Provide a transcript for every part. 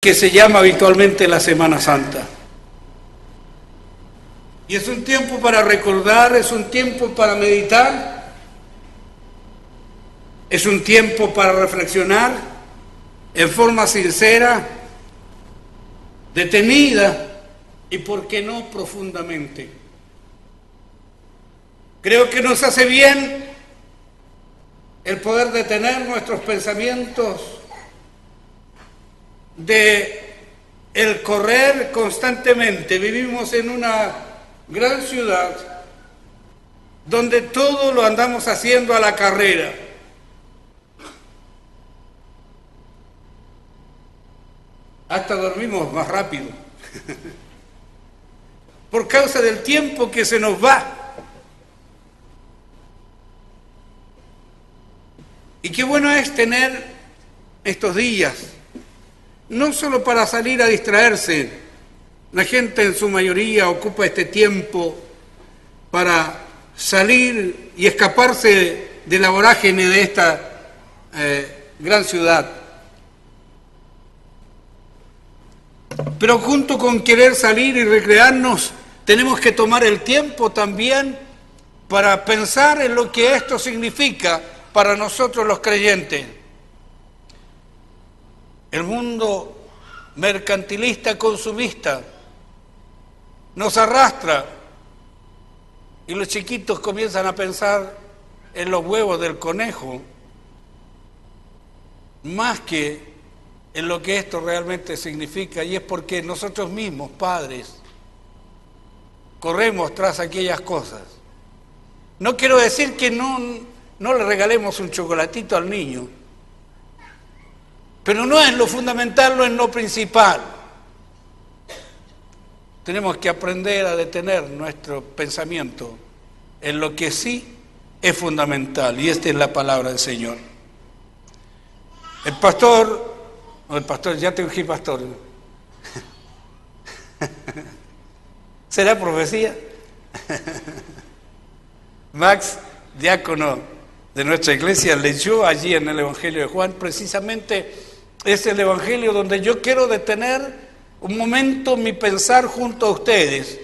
que se llama habitualmente la Semana Santa. Y es un tiempo para recordar, es un tiempo para meditar, es un tiempo para reflexionar en forma sincera, detenida y, por qué no, profundamente. Creo que nos hace bien el poder detener nuestros pensamientos de el correr constantemente. Vivimos en una gran ciudad donde todo lo andamos haciendo a la carrera. Hasta dormimos más rápido por causa del tiempo que se nos va. Y qué bueno es tener estos días, no solo para salir a distraerse. La gente en su mayoría ocupa este tiempo para salir y escaparse de la vorágine de esta gran ciudad. Pero junto con querer salir y recrearnos, tenemos que tomar el tiempo también para pensar en lo que esto significa para nosotros los creyentes. El mundo mercantilista, consumista, nos arrastra y los chiquitos comienzan a pensar en los huevos del conejo más que en lo que esto realmente significa, y es porque nosotros mismos, padres, corremos tras aquellas cosas. No quiero decir que no le regalemos un chocolatito al niño, pero no es lo fundamental, no es lo principal. Tenemos que aprender a detener nuestro pensamiento en lo que sí es fundamental, y esta es la palabra del Señor. El pastor, ya te dije pastor. ¿Será profecía? Max, diácono de nuestra iglesia, leyó allí en el Evangelio de Juan, precisamente es el Evangelio donde yo quiero detener un momento mi pensar junto a ustedes.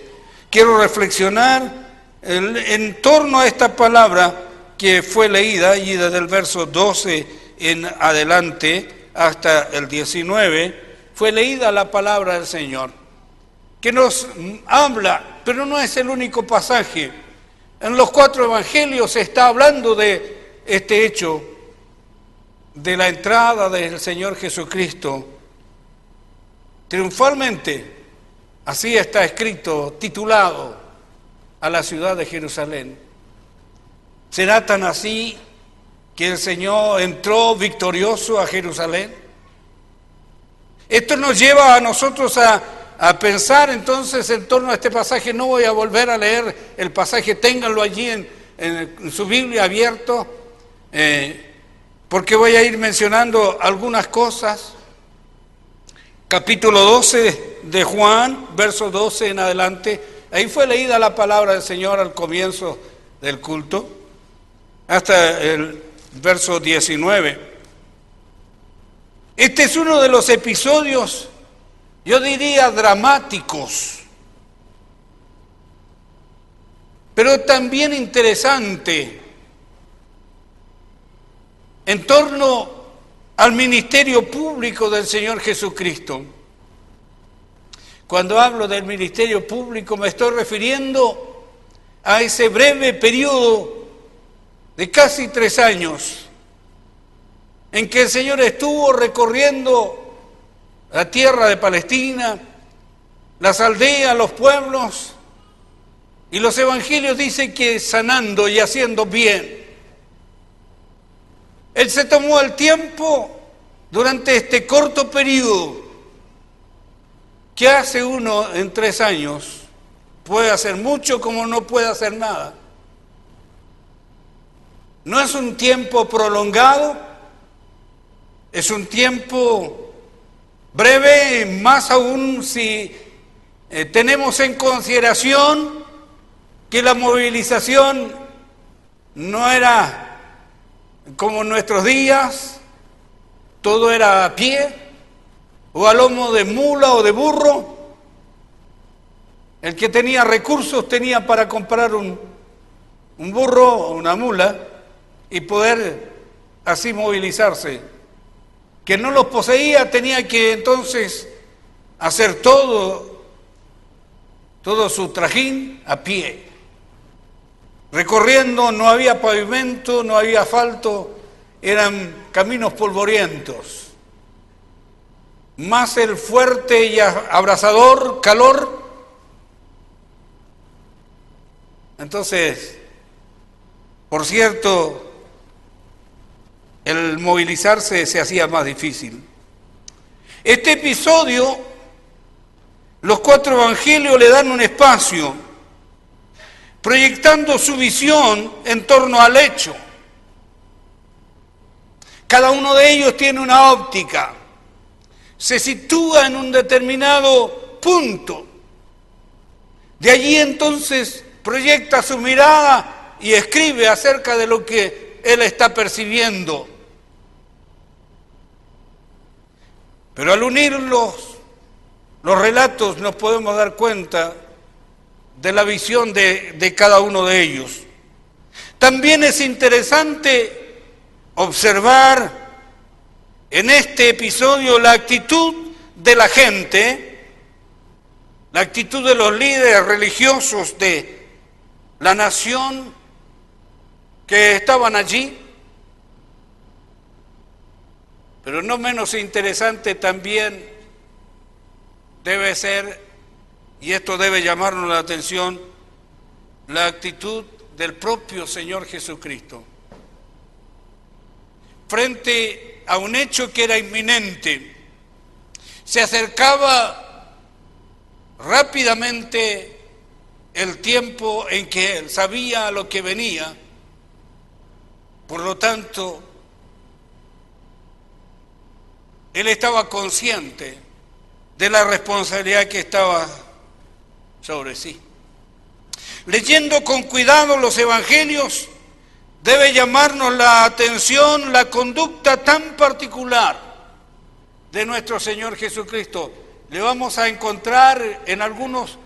Quiero reflexionar en torno a esta palabra que fue leída, y desde el verso 12 en adelante hasta el 19, fue leída la palabra del Señor, que nos habla, pero no es el único pasaje. En los 4 evangelios se está hablando de este hecho, de la entrada del Señor Jesucristo triunfalmente, así está escrito, titulado, a la ciudad de Jerusalén. ¿Será tan así que el Señor entró victorioso a Jerusalén? Esto nos lleva a nosotros a pensar entonces en torno a este pasaje. No voy a volver a leer el pasaje, ténganlo allí en su Biblia abierto, porque voy a ir mencionando algunas cosas. Capítulo 12 de Juan, verso 12 en adelante, ahí fue leída la palabra del Señor al comienzo del culto, hasta el verso 19. Este es uno de los episodios, yo diría, dramáticos, pero también interesante, en torno al ministerio público del Señor Jesucristo. Cuando hablo del ministerio público me estoy refiriendo a ese breve periodo de casi 3 años en que el Señor estuvo recorriendo la tierra de Palestina, las aldeas, los pueblos, y los evangelios dicen que sanando y haciendo bien. Él se tomó el tiempo durante este corto periodo. ¿Qué hace uno en 3 años? Puede hacer mucho como no puede hacer nada. No es un tiempo prolongado, es un tiempo breve, más aún si tenemos en consideración que la movilización no era como en nuestros días, todo era a pie, o a lomo de mula o de burro. El que tenía recursos tenía para comprar un burro o una mula y poder así movilizarse. Que no los poseía tenía que entonces hacer todo su trajín a pie. Recorriendo, no había pavimento, no había asfalto, eran caminos polvorientos. Más el fuerte y abrasador calor. Entonces, por cierto, el movilizarse se hacía más difícil. Este episodio, los 4 evangelios le dan un espacio, proyectando su visión en torno al hecho. Cada uno de ellos tiene una óptica, se sitúa en un determinado punto. De allí entonces proyecta su mirada y escribe acerca de lo que él está percibiendo. Pero al unir los relatos nos podemos dar cuenta de la visión de cada uno de ellos. También es interesante observar en este episodio la actitud de la gente, la actitud de los líderes religiosos de la nación que estaban allí. Pero no menos interesante también debe ser, y esto debe llamarnos la atención, la actitud del propio Señor Jesucristo. Frente a un hecho que era inminente, se acercaba rápidamente el tiempo en que él sabía lo que venía, por lo tanto, él estaba consciente de la responsabilidad que estaba sobre sí. Leyendo con cuidado los evangelios, debe llamarnos la atención la conducta tan particular de nuestro Señor Jesucristo. Le vamos a encontrar en algunos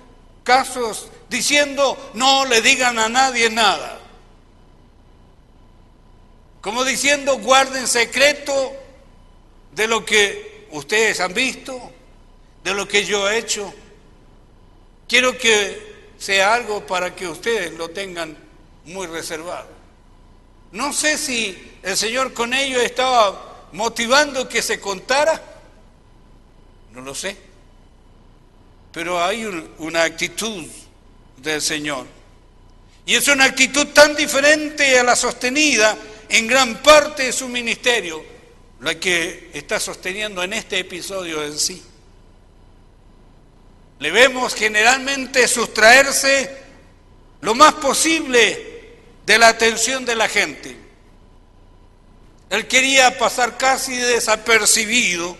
casos diciendo, no le digan a nadie nada. Como diciendo, guarden secreto de lo que ustedes han visto, de lo que yo he hecho. Quiero que sea algo para que ustedes lo tengan muy reservado. No sé si el Señor con ello estaba motivando que se contara, no lo sé, pero hay una actitud del Señor. Y es una actitud tan diferente a la sostenida en gran parte de su ministerio, la que está sosteniendo en este episodio en sí. Le vemos generalmente sustraerse lo más posible de la atención de la gente. Él quería pasar casi desapercibido,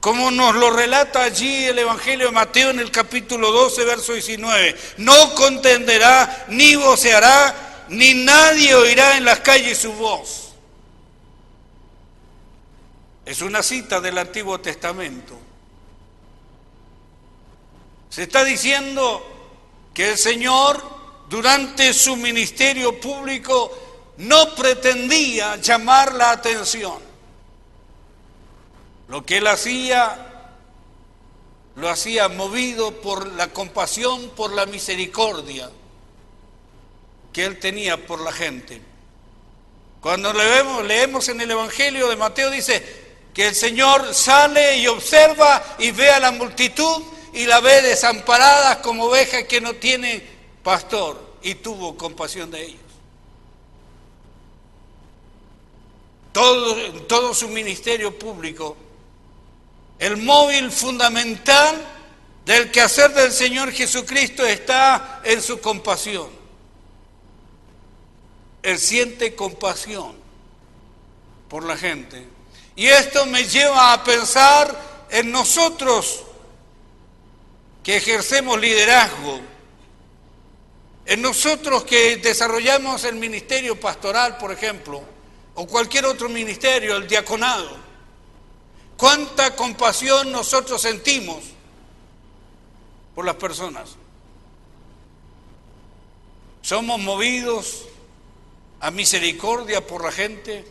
como nos lo relata allí el Evangelio de Mateo en el capítulo 12, verso 19. No contenderá, ni voceará, ni nadie oirá en las calles su voz. Es una cita del Antiguo Testamento. Se está diciendo que el Señor, durante su ministerio público, no pretendía llamar la atención. Lo que él hacía, lo hacía movido por la compasión, por la misericordia que él tenía por la gente. Cuando leemos en el Evangelio de Mateo, dice que el Señor sale y observa y ve a la multitud y la ve desamparada como oveja que no tiene pastor, y tuvo compasión de ellos. Todo su ministerio público, el móvil fundamental del quehacer del Señor Jesucristo está en su compasión. Él siente compasión por la gente. Y esto me lleva a pensar en nosotros que ejercemos liderazgo, en nosotros que desarrollamos el ministerio pastoral, por ejemplo, o cualquier otro ministerio, el diaconado. ¿Cuánta compasión nosotros sentimos por las personas? ¿Somos movidos a misericordia por la gente?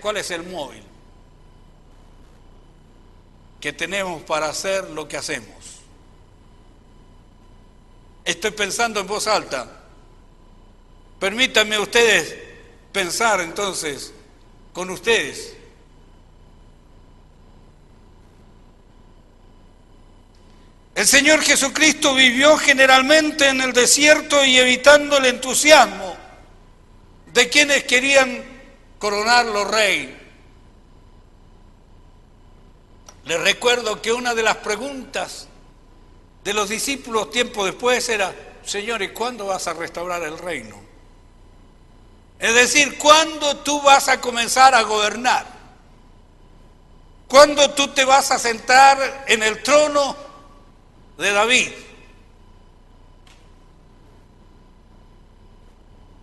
¿Cuál es el móvil que tenemos para hacer lo que hacemos? Estoy pensando en voz alta. Permítanme ustedes pensar entonces con ustedes. El Señor Jesucristo vivió generalmente en el desierto y evitando el entusiasmo de quienes querían coronarlo rey. Les recuerdo que una de las preguntas de los discípulos tiempo después era: Señor, ¿y cuándo vas a restaurar el reino? Es decir, ¿cuándo tú vas a comenzar a gobernar? ¿Cuándo tú te vas a sentar en el trono de David?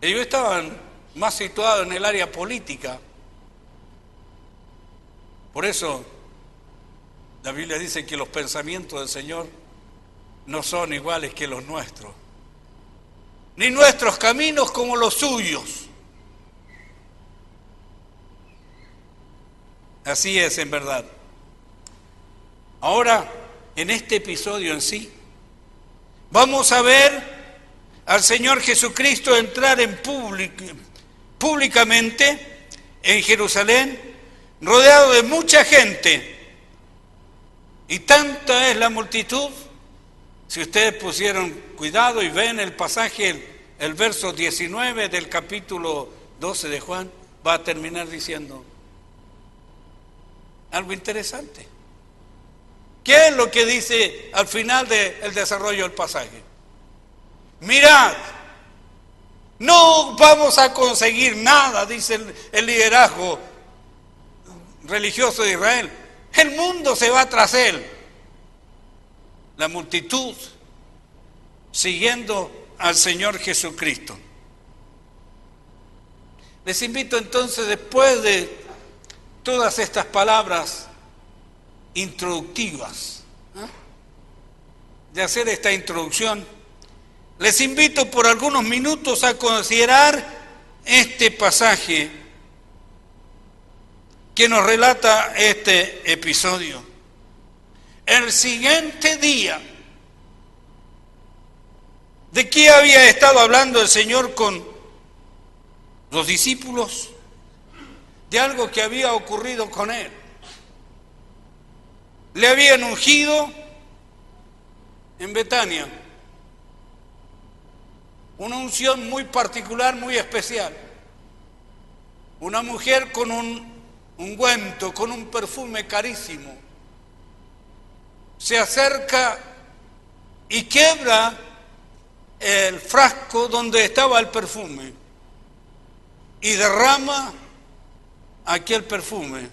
Ellos estaban más situados en el área política. Por eso la Biblia dice que los pensamientos del Señor no son iguales que los nuestros, ni nuestros caminos como los suyos. Así es, en verdad. Ahora, en este episodio en sí, vamos a ver al Señor Jesucristo entrar públicamente en Jerusalén, rodeado de mucha gente. Y tanta es la multitud, si ustedes pusieron cuidado y ven el pasaje, el verso 19 del capítulo 12 de Juan, va a terminar diciendo algo interesante. ¿Qué es lo que dice al final del desarrollo del pasaje? Mirad, no vamos a conseguir nada, dice el liderazgo religioso de Israel. El mundo se va tras él. La multitud siguiendo al Señor Jesucristo. Les invito entonces, después de todas estas palabras introductivas, de hacer esta introducción, les invito por algunos minutos a considerar este pasaje que nos relata este episodio. El siguiente día, ¿de qué había estado hablando el Señor con los discípulos? De algo que había ocurrido con él. Le habían ungido en Betania, una unción muy particular, muy especial. Una mujer con un ungüento, con un perfume carísimo, se acerca y quiebra el frasco donde estaba el perfume y derrama aquel perfume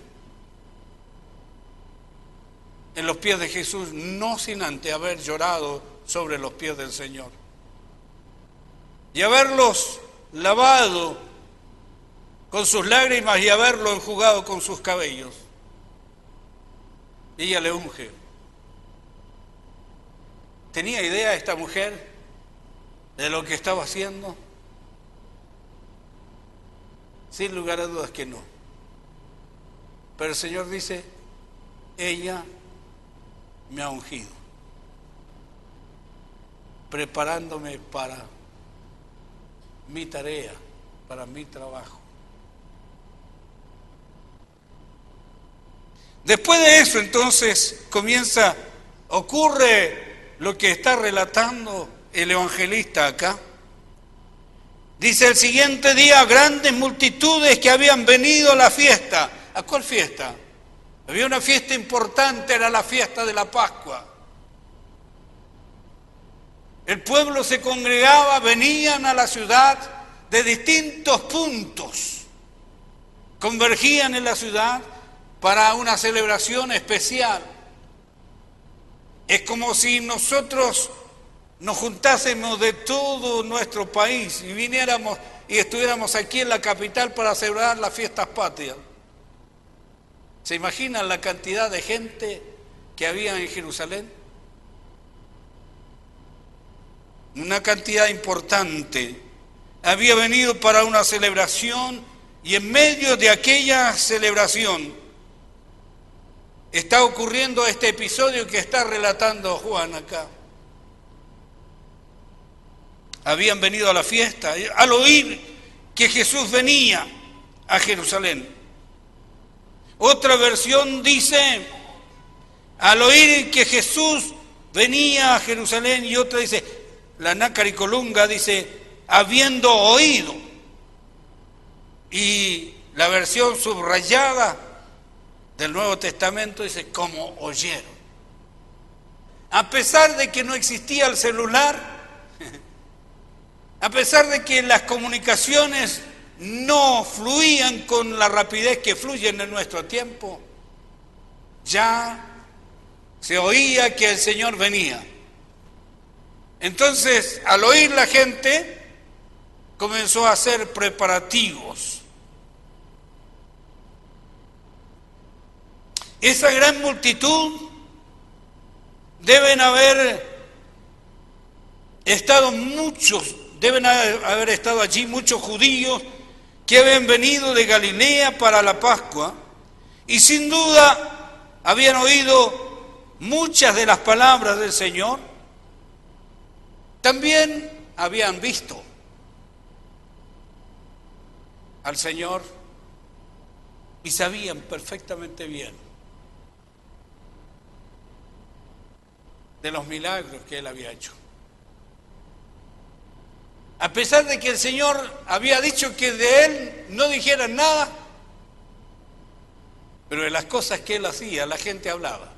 en los pies de Jesús, no sin antes haber llorado sobre los pies del Señor y haberlos lavado con sus lágrimas y haberlo enjugado con sus cabellos. Y ella le unge. ¿Tenía idea esta mujer de lo que estaba haciendo? Sin lugar a dudas que no. Pero el Señor dice: ella me ha ungido, preparándome para mi tarea, para mi trabajo. Después de eso, entonces, ocurre lo que está relatando el evangelista acá. Dice: el siguiente día, grandes multitudes que habían venido a la fiesta. ¿A cuál fiesta? Había una fiesta importante, era la fiesta de la Pascua. El pueblo se congregaba, venían a la ciudad de distintos puntos, convergían en la ciudad para una celebración especial. Es como si nosotros nos juntásemos de todo nuestro país y viniéramos y estuviéramos aquí en la capital para celebrar las fiestas patrias. ¿Se imaginan la cantidad de gente que había en Jerusalén? Una cantidad importante. Había venido para una celebración y en medio de aquella celebración está ocurriendo este episodio que está relatando Juan acá. Habían venido a la fiesta al oír que Jesús venía a Jerusalén. Otra versión dice, al oír que Jesús venía a Jerusalén, y otra dice, la Nácar y Colunga dice, habiendo oído. Y la versión subrayada del Nuevo Testamento dice, como oyeron. A pesar de que no existía el celular, a pesar de que las comunicaciones no fluían con la rapidez que fluyen en nuestro tiempo, ya se oía que el Señor venía. Entonces, al oír la gente, comenzó a hacer preparativos. Esa gran multitud deben haber estado allí muchos judíos que habían venido de Galilea para la Pascua y sin duda habían oído muchas de las palabras del Señor. También habían visto al Señor y sabían perfectamente bien de los milagros que Él había hecho. A pesar de que el Señor había dicho que de Él no dijeran nada, pero de las cosas que Él hacía, la gente hablaba.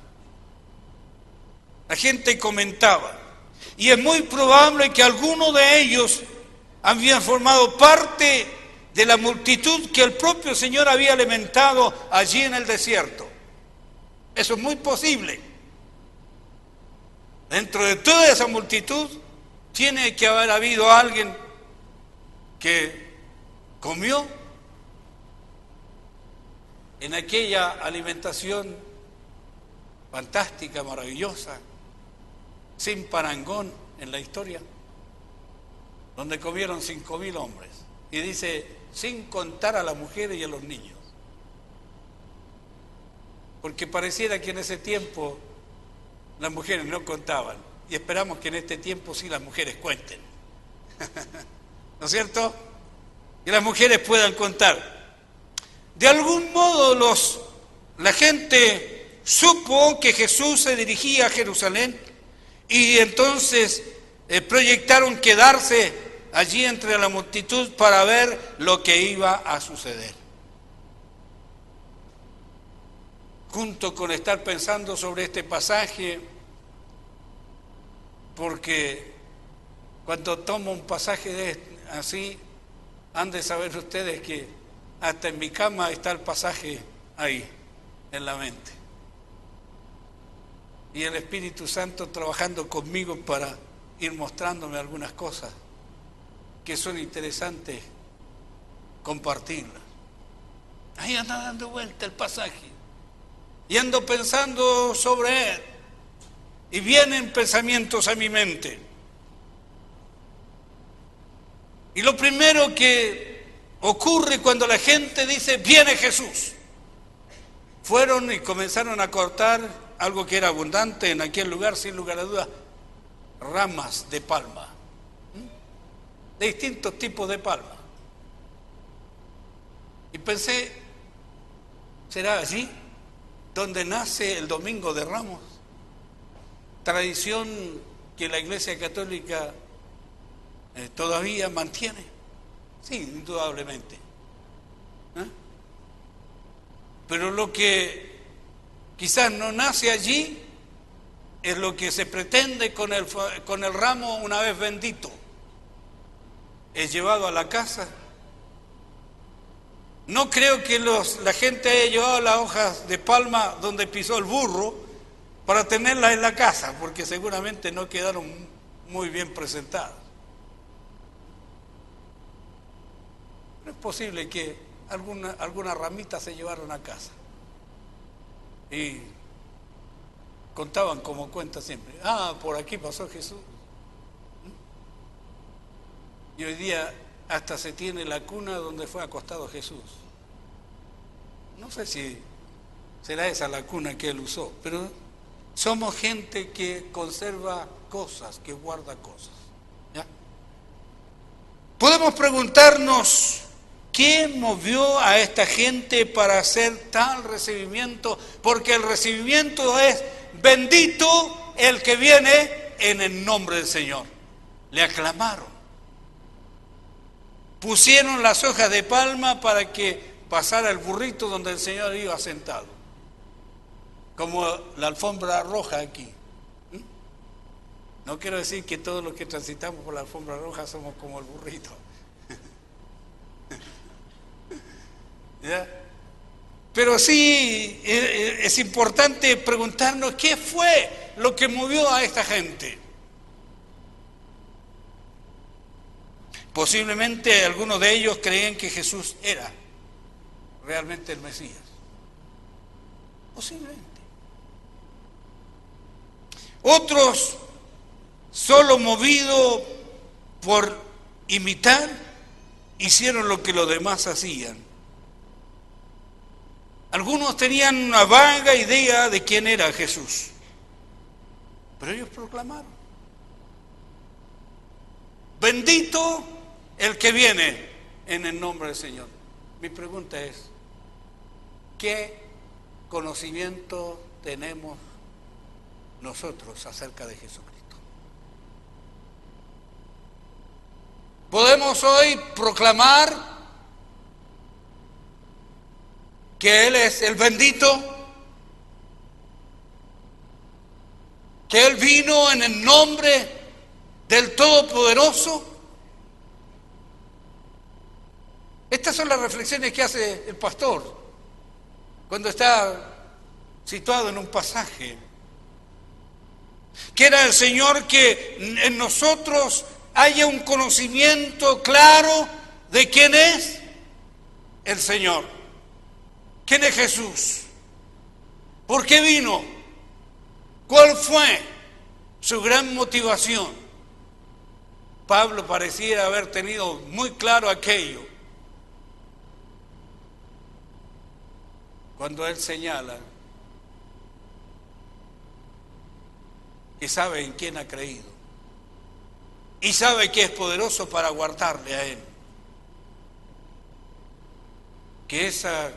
La gente comentaba. Y es muy probable que algunos de ellos habían formado parte de la multitud que el propio Señor había alimentado allí en el desierto. Eso es muy posible. Dentro de toda esa multitud tiene que haber habido alguien que comió en aquella alimentación fantástica, maravillosa, sin parangón en la historia, donde comieron 5.000 hombres. Y dice, sin contar a las mujeres y a los niños. Porque pareciera que en ese tiempo las mujeres no contaban. Y esperamos que en este tiempo sí las mujeres cuenten. ¿No es cierto? Que las mujeres puedan contar. De algún modo la gente supo que Jesús se dirigía a Jerusalén y entonces proyectaron quedarse allí entre la multitud para ver lo que iba a suceder. Junto con estar pensando sobre este pasaje, porque cuando tomo un pasaje así, han de saber ustedes que hasta en mi cama está el pasaje ahí, en la mente. Y el Espíritu Santo trabajando conmigo para ir mostrándome algunas cosas que son interesantes compartirlas. Ahí anda dando vuelta el pasaje. Y ando pensando sobre él. Y vienen pensamientos a mi mente. Y lo primero que ocurre cuando la gente dice, viene Jesús. Fueron y comenzaron a cortar algo que era abundante en aquel lugar, sin lugar a dudas, ramas de palma. De distintos tipos de palma. Y pensé, ¿será allí donde nace el Domingo de Ramos? Tradición que la Iglesia Católica todavía mantiene. Sí, indudablemente. Pero lo que quizás no nace allí es lo que se pretende con el ramo una vez bendito. Es llevado a la casa. No creo que la gente haya llevado las hojas de palma donde pisó el burro para tenerlas en la casa, porque seguramente no quedaron muy bien presentadas. No es posible que alguna ramita se llevaron a casa. Y contaban como cuenta siempre, por aquí pasó Jesús. Y hoy día hasta se tiene la cuna donde fue acostado Jesús. No sé si será esa la cuna que él usó, pero somos gente que conserva cosas, que guarda cosas. ¿Ya? Podemos preguntarnos, ¿qué movió a esta gente para hacer tal recibimiento? Porque el recibimiento es: bendito el que viene en el nombre del Señor. Le aclamaron. Pusieron las hojas de palma para que pasara el burrito donde el Señor iba sentado. Como la alfombra roja aquí. No quiero decir que todos los que transitamos por la alfombra roja somos como el burrito. ¿Ya? Pero sí es importante preguntarnos qué fue lo que movió a esta gente. Posiblemente algunos de ellos creían que Jesús era realmente el Mesías. Posiblemente. Otros, solo movidos por imitar, hicieron lo que los demás hacían. Algunos tenían una vaga idea de quién era Jesús, pero ellos proclamaron: bendito el que viene en el nombre del Señor. Mi pregunta es: ¿qué conocimiento tenemos nosotros acerca de Jesucristo? ¿Podemos hoy proclamar que Él es el bendito? ¿Que Él vino en el nombre del Todopoderoso? Estas son las reflexiones que hace el pastor cuando está situado en un pasaje. Quiera el Señor que en nosotros haya un conocimiento claro de quién es el Señor, quién es Jesús, por qué vino, cuál fue su gran motivación. Pablo pareciera haber tenido muy claro aquello cuando él señala que sabe en quién ha creído y sabe que es poderoso para guardarle a él. Que esa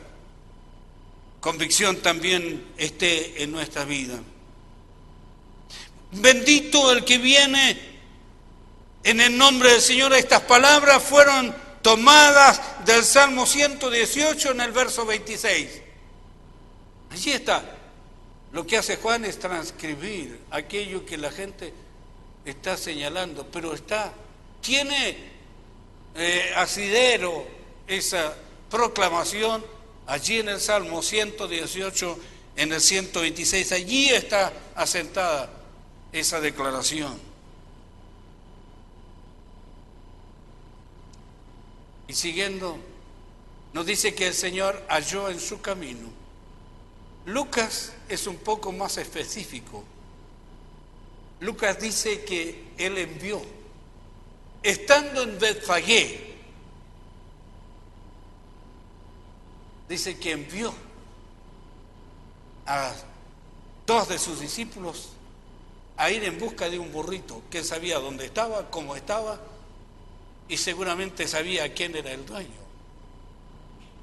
convicción también esté en nuestra vida. Bendito el que viene en el nombre del Señor. Estas palabras fueron tomadas del Salmo 118 en el verso 26. Allí está. Lo que hace Juan es transcribir aquello que la gente está señalando, pero tiene asidero esa proclamación allí en el Salmo 118, en el 126. Allí está asentada esa declaración. Y siguiendo, nos dice que el Señor halló en su camino. Lucas es un poco más específico. Lucas dice que Él envió, estando en Betfagé, dice que envió a dos de sus discípulos a ir en busca de un burrito, que él sabía dónde estaba, cómo estaba, y seguramente sabía quién era el dueño.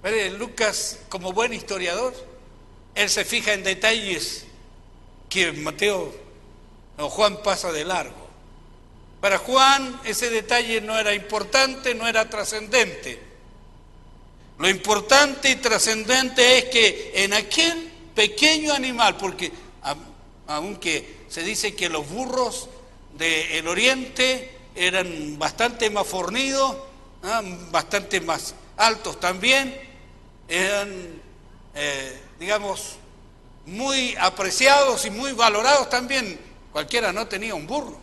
Pero Lucas, como buen historiador, él se fija en detalles que Mateo o Juan pasa de largo. Para Juan ese detalle no era importante, no era trascendente. Lo importante y trascendente es que en aquel pequeño animal, porque aunque se dice que los burros del oriente eran bastante más fornidos, bastante más altos también, eran digamos muy apreciados y muy valorados también. Cualquiera no tenía un burro,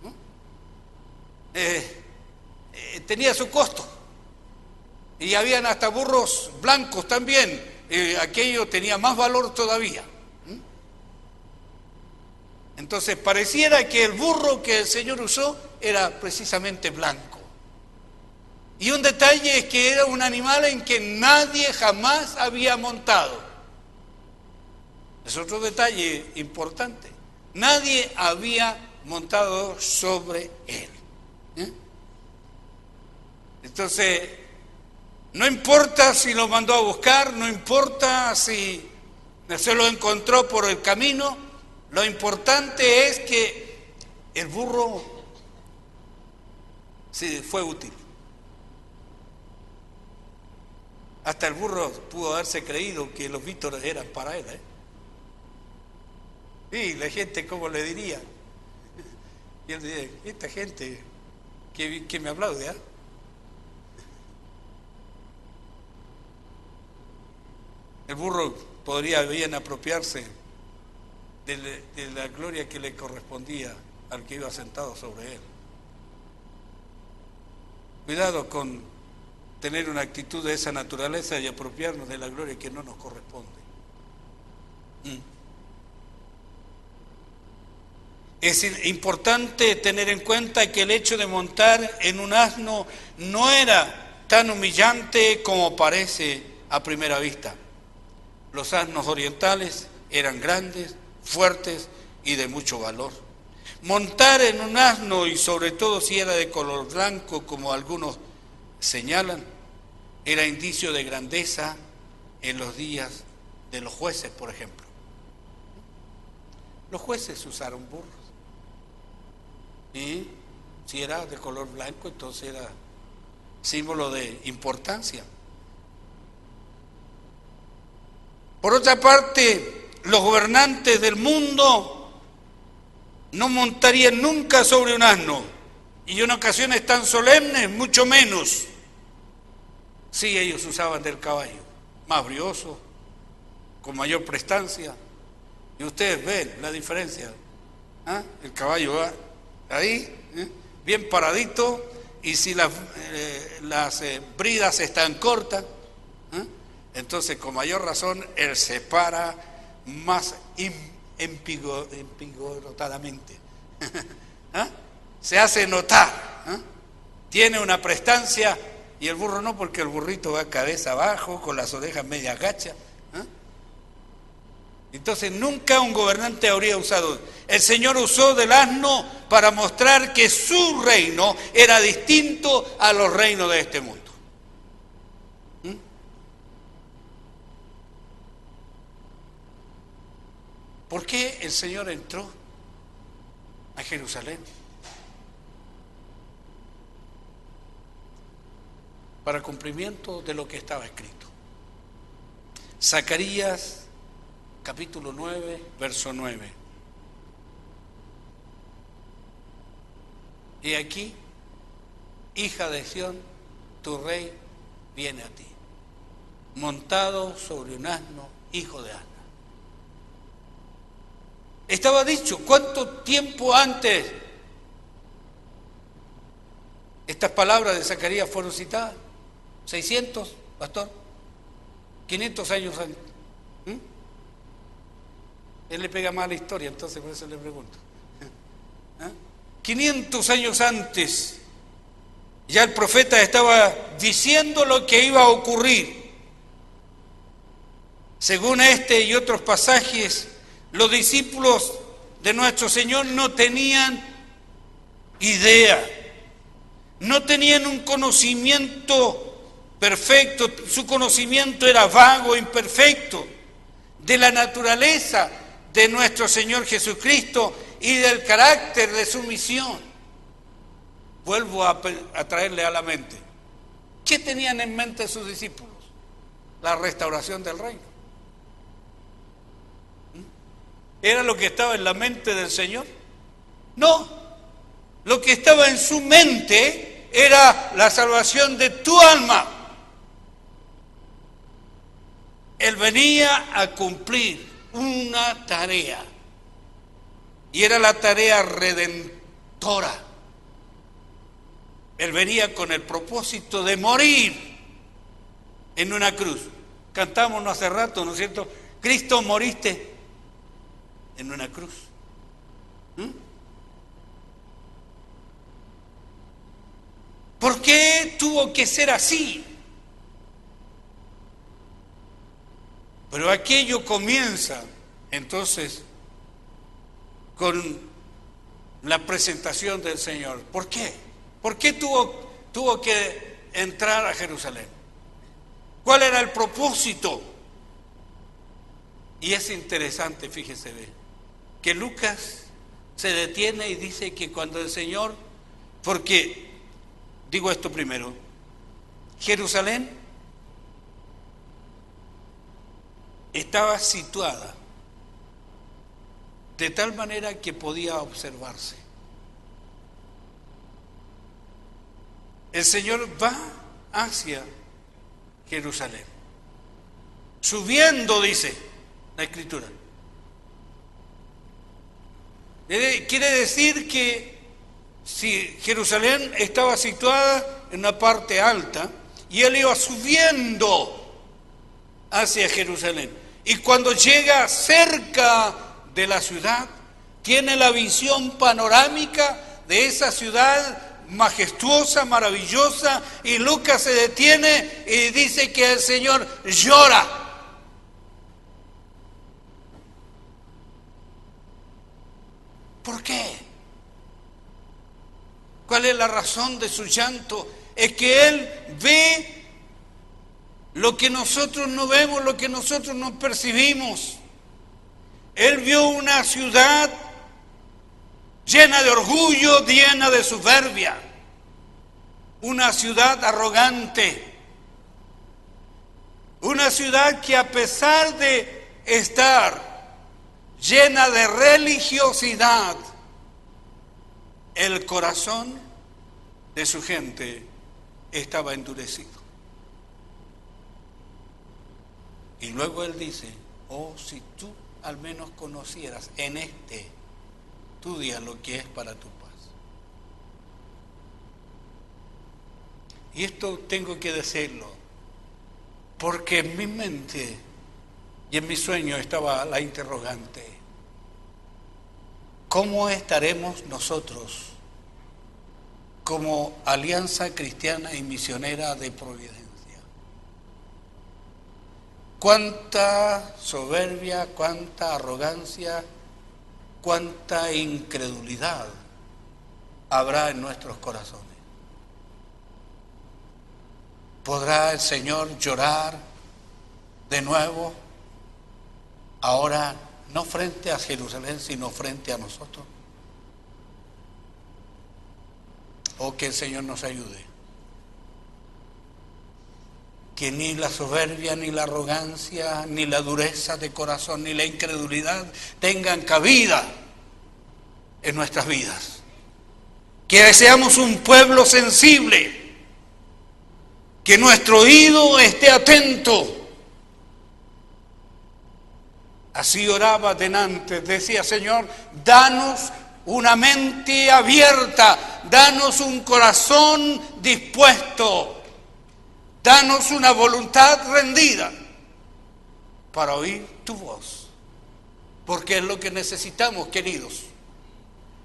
¿no? Tenía su costo. Y habían hasta burros blancos también, aquello tenía más valor todavía. Entonces pareciera que el burro que el Señor usó era precisamente blanco. Y un detalle es que era un animal en que nadie jamás había montado. Es otro detalle importante. Nadie había montado sobre él. Entonces, no importa si lo mandó a buscar, no importa si se lo encontró por el camino, lo importante es que el burro sí fue útil. Hasta el burro pudo haberse creído que los vítores eran para él. Y la gente, ¿cómo le diría? Y él diría, esta gente que me aplaude, ¿eh? El burro podría bien apropiarse de la gloria que le correspondía al que iba sentado sobre él. Cuidado con tener una actitud de esa naturaleza y apropiarnos de la gloria que no nos corresponde. Es importante tener en cuenta que el hecho de montar en un asno no era tan humillante como parece a primera vista. Los asnos orientales eran grandes, fuertes y de mucho valor. Montar en un asno, y sobre todo si era de color blanco, como algunos señalan, era indicio de grandeza en los días de los jueces, por ejemplo. Los jueces usaron burros. Y si era de color blanco, entonces era símbolo de importancia. Por otra parte, los gobernantes del mundo no montarían nunca sobre un asno, y en ocasiones tan solemnes, mucho menos. Sí, ellos usaban del caballo, más brioso, con mayor prestancia, y ustedes ven la diferencia. El caballo va ahí, bien paradito, y si las bridas están cortas, entonces con mayor razón él se para más empingorotadamente. Se hace notar, tiene una prestancia, y el burro no, porque el burrito va cabeza abajo, con las orejas media gachas. Entonces nunca un gobernante habría usado. El Señor usó del asno para mostrar que su reino era distinto a los reinos de este mundo. ¿Por qué el Señor entró a Jerusalén? Para cumplimiento de lo que estaba escrito. Zacarías capítulo 9, verso 9. Y aquí, hija de Sión, tu rey viene a ti, montado sobre un asno, hijo de asna. Estaba dicho, ¿cuánto tiempo antes estas palabras de Zacarías fueron citadas? 600, pastor, 500 años antes. Él le pega más a la historia, entonces por eso le pregunto. 500 años antes, ya el profeta estaba diciendo lo que iba a ocurrir. Según este y otros pasajes, los discípulos de nuestro Señor no tenían idea, no tenían un conocimiento perfecto, su conocimiento era vago, imperfecto, de la naturaleza de nuestro Señor Jesucristo y del carácter de su misión. Vuelvo a traerle a la mente. ¿Qué tenían en mente sus discípulos? La restauración del reino. ¿Era lo que estaba en la mente del Señor? No. Lo que estaba en su mente era la salvación de tu alma. Él venía a cumplir una tarea, y era la tarea redentora. Él venía con el propósito de morir en una cruz. Cantamos hace rato, ¿no es cierto? Cristo, moriste en una cruz. ¿Por qué tuvo que ser así? Pero aquello comienza entonces con la presentación del Señor. ¿Por qué? ¿Por qué tuvo que entrar a Jerusalén? ¿Cuál era el propósito? Y es interesante, fíjese, que Lucas se detiene y dice que cuando el Señor, porque, digo esto primero, Jerusalén estaba situada de tal manera que podía observarse. El Señor va hacia Jerusalén, subiendo, dice la Escritura. Quiere decir que si Jerusalén estaba situada en una parte alta y él iba subiendo hacia Jerusalén, y cuando llega cerca de la ciudad, tiene la visión panorámica de esa ciudad majestuosa, maravillosa, y Lucas se detiene y dice que el Señor llora. ¿Por qué? ¿Cuál es la razón de su llanto? Es que Él ve lo que nosotros no vemos, lo que nosotros no percibimos. Él vio una ciudad llena de orgullo, llena de soberbia, una ciudad arrogante, una ciudad que a pesar de estar llena de religiosidad, el corazón de su gente estaba endurecido. Y luego él dice: oh, si tú al menos conocieras en tu día lo que es para tu paz. Y esto tengo que decirlo, porque en mi mente y en mi sueño estaba la interrogante: ¿cómo estaremos nosotros como Alianza Cristiana y Misionera de Providencia? Cuánta soberbia, cuánta arrogancia, cuánta incredulidad habrá en nuestros corazones. ¿Podrá el Señor llorar de nuevo, ahora no frente a Jerusalén, sino frente a nosotros? O que el Señor nos ayude. Que ni la soberbia, ni la arrogancia, ni la dureza de corazón, ni la incredulidad tengan cabida en nuestras vidas. Que seamos un pueblo sensible, que nuestro oído esté atento. Así oraba delante, decía: Señor, danos una mente abierta, danos un corazón dispuesto, danos una voluntad rendida para oír tu voz, porque es lo que necesitamos, queridos.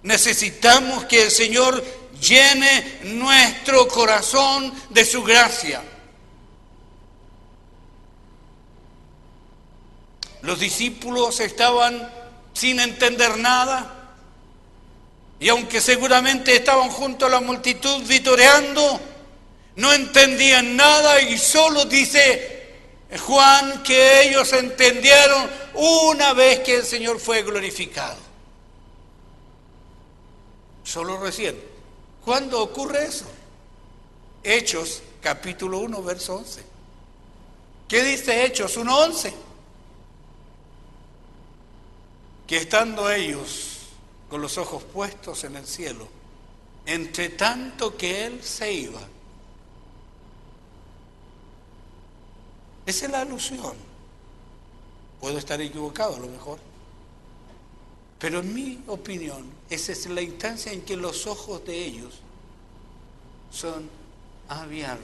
Necesitamos que el Señor llene nuestro corazón de su gracia. Los discípulos estaban sin entender nada, y aunque seguramente estaban junto a la multitud vitoreando, no entendían nada, y solo dice Juan que ellos entendieron una vez que el Señor fue glorificado. Solo recién. ¿Cuándo ocurre eso? Hechos, capítulo 1, verso 11. ¿Qué dice Hechos 1:11? Que estando ellos con los ojos puestos en el cielo, entre tanto que Él se iba. Esa es la alusión. Puedo estar equivocado a lo mejor, pero en mi opinión, esa es la instancia en que los ojos de ellos son abiertos.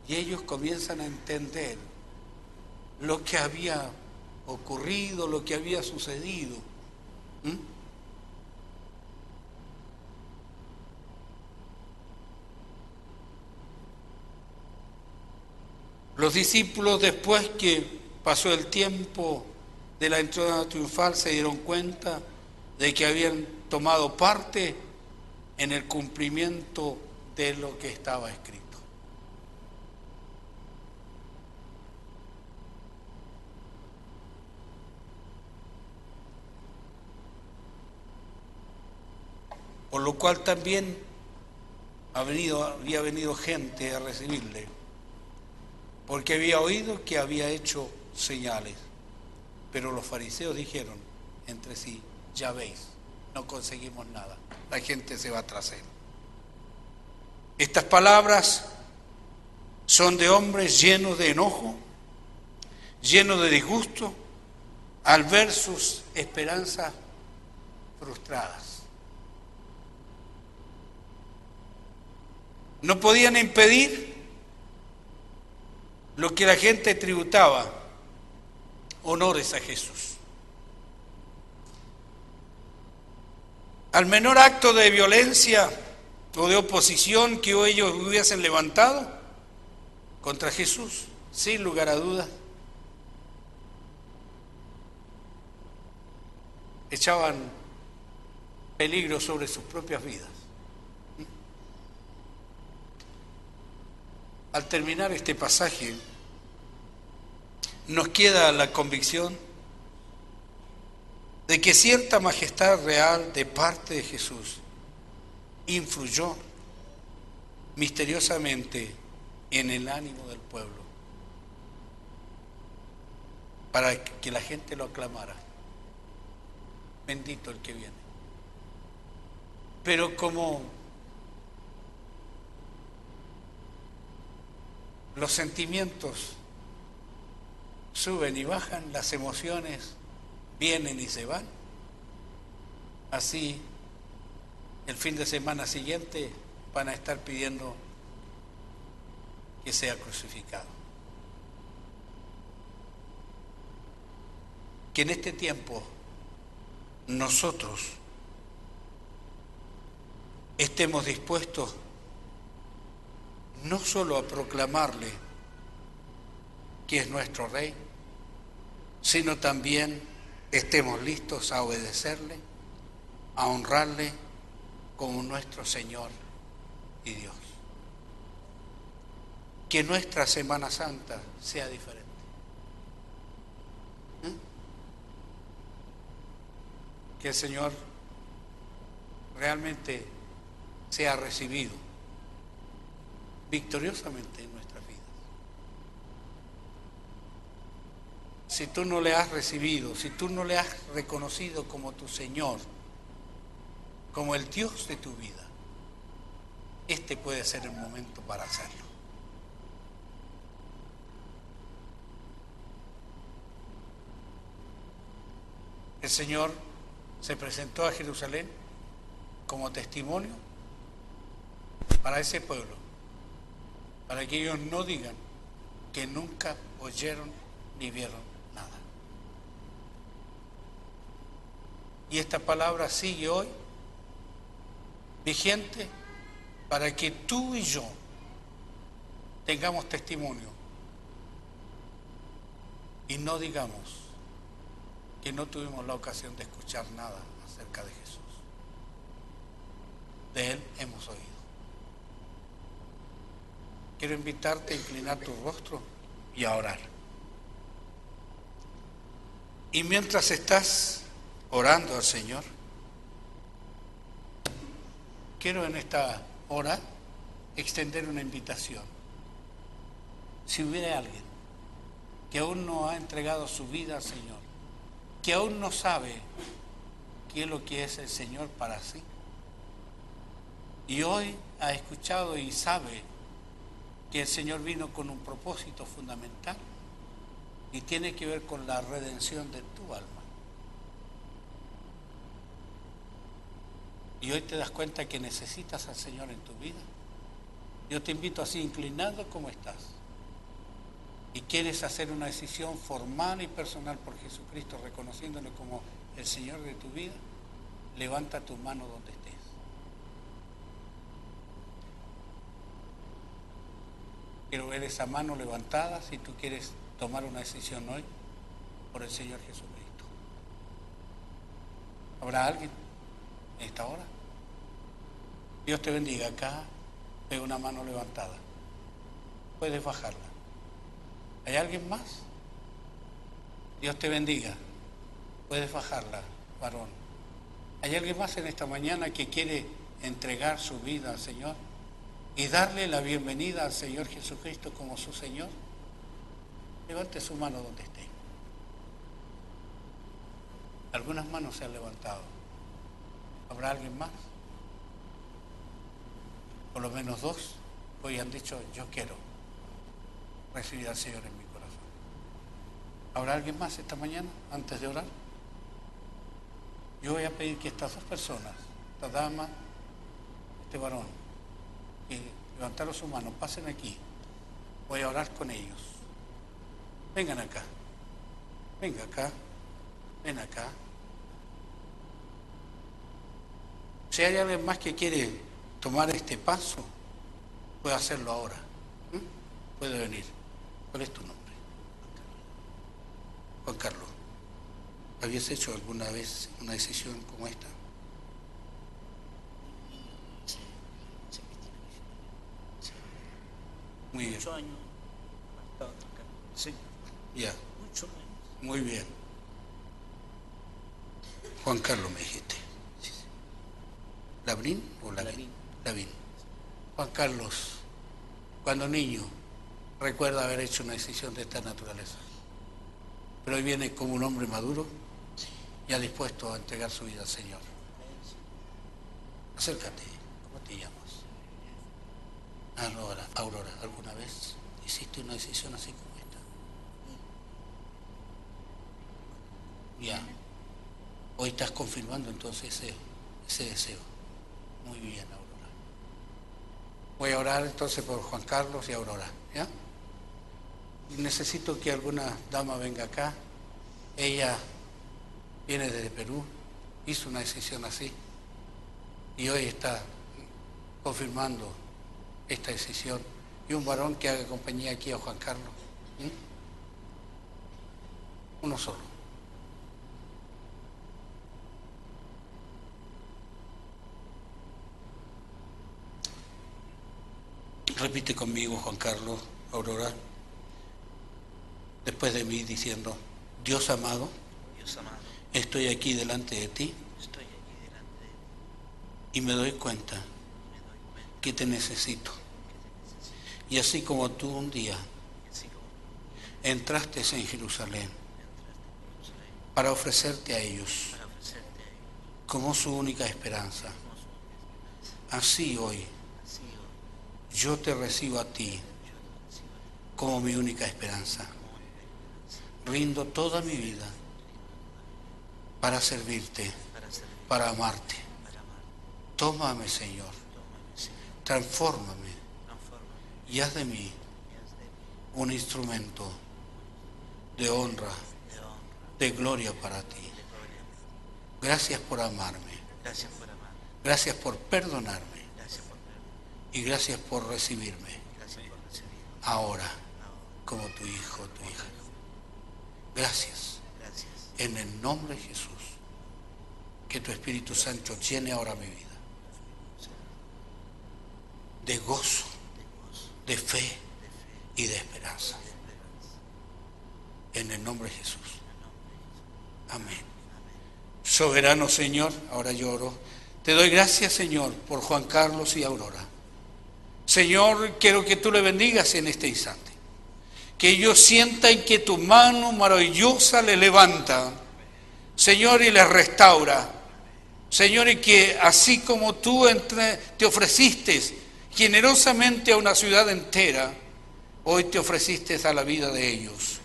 Y ellos comienzan a entender lo que había ocurrido, lo que había sucedido. Los discípulos, después que pasó el tiempo de la entrada triunfal, se dieron cuenta de que habían tomado parte en el cumplimiento de lo que estaba escrito. Por lo cual también había venido gente a recibirle, porque había oído que había hecho señales. Pero los fariseos dijeron entre sí: ya veis, no conseguimos nada, la gente se va tras él. Estas palabras son de hombres llenos de enojo, llenos de disgusto, al ver sus esperanzas frustradas. No podían impedir lo que la gente tributaba: honores a Jesús. Al menor acto de violencia o de oposición que ellos hubiesen levantado contra Jesús, sin lugar a dudas, echaban peligro sobre sus propias vidas. Al terminar este pasaje, nos queda la convicción de que cierta majestad real de parte de Jesús influyó misteriosamente en el ánimo del pueblo para que la gente lo aclamara: bendito el que viene. Pero como los sentimientos suben y bajan, las emociones vienen y se van, así el fin de semana siguiente van a estar pidiendo que sea crucificado. Que en este tiempo nosotros estemos dispuestos no solo a proclamarle que es nuestro Rey, sino también estemos listos a obedecerle, a honrarle como nuestro Señor y Dios. Que nuestra Semana Santa sea diferente. Que el Señor realmente sea recibido victoriosamente en nuestras vidas. Si tú no le has recibido, si tú no le has reconocido como tu Señor, como el Dios de tu vida, este puede ser el momento para hacerlo. El Señor se presentó a Jerusalén como testimonio para ese pueblo, para que ellos no digan que nunca oyeron ni vieron nada. Y esta palabra sigue hoy vigente para que tú y yo tengamos testimonio y no digamos que no tuvimos la ocasión de escuchar nada acerca de Jesús. De Él hemos oído. Quiero invitarte a inclinar tu rostro y a orar. Y mientras estás orando al Señor, quiero en esta hora extender una invitación. Si hubiera alguien que aún no ha entregado su vida al Señor, que aún no sabe qué es lo que es el Señor para sí, y hoy ha escuchado y sabe que el Señor vino con un propósito fundamental y tiene que ver con la redención de tu alma. Y hoy te das cuenta que necesitas al Señor en tu vida. Yo te invito así, inclinado como estás, y quieres hacer una decisión formal y personal por Jesucristo, reconociéndolo como el Señor de tu vida, levanta tu mano donde estés. Quiero ver esa mano levantada si tú quieres tomar una decisión hoy por el Señor Jesucristo. ¿Habrá alguien en esta hora? Dios te bendiga. Acá veo una mano levantada. Puedes bajarla. ¿Hay alguien más? Dios te bendiga. Puedes bajarla, varón. ¿Hay alguien más en esta mañana que quiere entregar su vida al Señor y darle la bienvenida al Señor Jesucristo como su Señor? Levante su mano donde esté. Algunas manos se han levantado. ¿Habrá alguien más? Por lo menos dos hoy han dicho: yo quiero recibir al Señor en mi corazón. ¿Habrá alguien más esta mañana antes de orar? Yo voy a pedir que estas dos personas, esta dama, este varón, que levantaron su mano, pasen aquí. Voy a orar con ellos. Vengan acá. Venga acá. Ven acá. Si hay alguien más que quiere tomar este paso, puede hacerlo ahora. Puede venir. ¿Cuál es tu nombre? Juan Carlos. ¿Habías hecho alguna vez una decisión como esta? Muy bien. 8 años. Sí. Ya. 8 años. Muy bien. Juan Carlos me dijiste. ¿Labrín o Lavín? Lavín. Juan Carlos, cuando niño, recuerda haber hecho una decisión de esta naturaleza. Pero hoy viene como un hombre maduro, ya dispuesto a entregar su vida al Señor. Acércate. ¿Cómo te llamas? Aurora, ¿alguna vez hiciste una decisión así como esta? Ya. Hoy estás confirmando entonces ese deseo. Muy bien, Aurora. Voy a orar entonces por Juan Carlos y Aurora, ¿ya? Necesito que alguna dama venga acá. Ella viene desde Perú, hizo una decisión así y hoy está confirmando esta decisión. Y un varón que haga compañía aquí a Juan Carlos. Uno solo. Repite conmigo, Juan Carlos, Aurora, después de mí diciendo: Dios amado, estoy aquí delante de ti y me doy cuenta que te necesito. Y así como tú un día entraste en Jerusalén para ofrecerte a ellos como su única esperanza, así hoy yo te recibo a ti como mi única esperanza. Rindo toda mi vida para servirte, para amarte. Tómame, Señor, transfórmame y haz de mí un instrumento de honra, de gloria para ti. Gracias por amarme, gracias por perdonarme y gracias por recibirme ahora como tu hijo, tu hija. Gracias. En el nombre de Jesús, que tu Espíritu Santo llene ahora mi vida de gozo, de fe y de esperanza. En el nombre de Jesús. Amén. Soberano Señor, ahora lloro. Te doy gracias, Señor, por Juan Carlos y Aurora. Señor, quiero que tú le bendigas en este instante. Que ellos sientan que tu mano maravillosa le levanta, Señor, y les restaura. Señor, y que así como tú te ofreciste generosamente a una ciudad entera, hoy te ofreciste a la vida de ellos.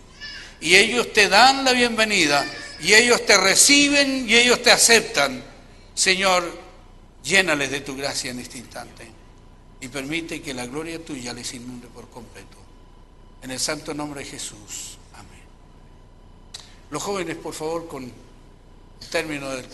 Y ellos te dan la bienvenida, y ellos te reciben, y ellos te aceptan. Señor, llénales de tu gracia en este instante, y permite que la gloria tuya les inunde por completo. En el santo nombre de Jesús. Amén. Los jóvenes, por favor, con el término del